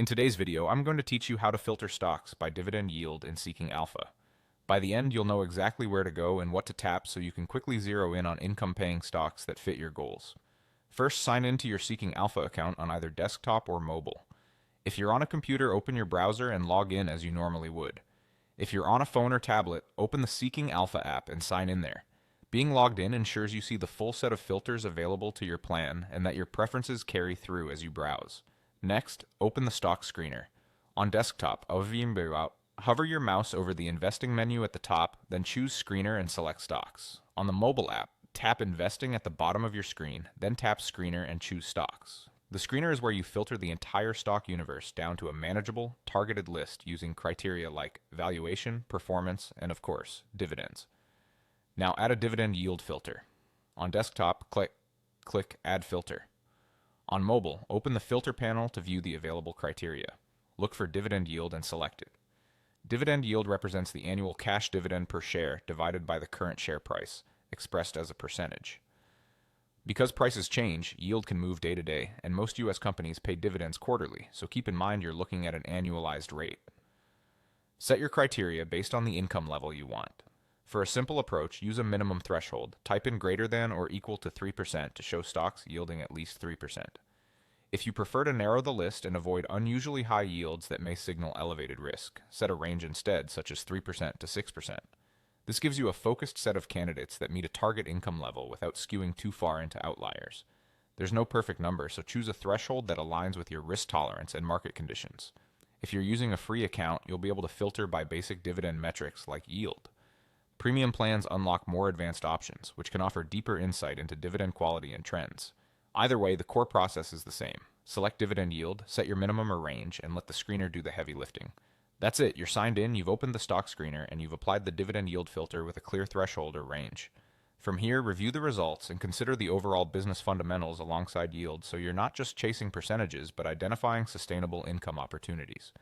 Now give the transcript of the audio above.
In today's video, I'm going to teach you how to filter stocks by dividend yield and seeking alpha. By the end, you'll know exactly where to go and what to tap so you can quickly zero in on income-paying stocks that fit your goals. First, sign into your Seeking Alpha account on either desktop or mobile. If you're on a computer, open your browser and log in as you normally would. If you're on a phone or tablet, open the Seeking Alpha app and sign in there. Being logged in ensures you see the full set of filters available to your plan and that your preferences carry through as you browse. Next, open the stock screener. On desktop, hover your mouse over the investing menu at the top, then choose Screener and select Stocks. On the mobile app, tap Investing at the bottom of your screen, then tap Screener and choose Stocks. The screener is where you filter the entire stock universe down to a manageable, targeted list using criteria like valuation, performance, and of course, dividends. Now add a dividend yield filter. On desktop, click Add Filter. On mobile, open the filter panel to view the available criteria. Look for dividend yield and select it. Dividend yield represents the annual cash dividend per share divided by the current share price, expressed as a percentage. Because prices change, yield can move day to day, and most U.S. companies pay dividends quarterly, so keep in mind you're looking at an annualized rate. Set your criteria based on the income level you want. For a simple approach, use a minimum threshold. Type in greater than or equal to 3% to show stocks yielding at least 3%. If you prefer to narrow the list and avoid unusually high yields that may signal elevated risk, set a range instead, such as 3% to 6%. This gives you a focused set of candidates that meet a target income level without skewing too far into outliers. There's no perfect number, so choose a threshold that aligns with your risk tolerance and market conditions. If you're using a free account, you'll be able to filter by basic dividend metrics like yield. Premium plans unlock more advanced options, which can offer deeper insight into dividend quality and trends. Either way, the core process is the same. Select dividend yield, set your minimum or range, and let the screener do the heavy lifting. That's it, you're signed in, you've opened the stock screener, and you've applied the dividend yield filter with a clear threshold or range. From here, review the results and consider the overall business fundamentals alongside yield so you're not just chasing percentages, but identifying sustainable income opportunities.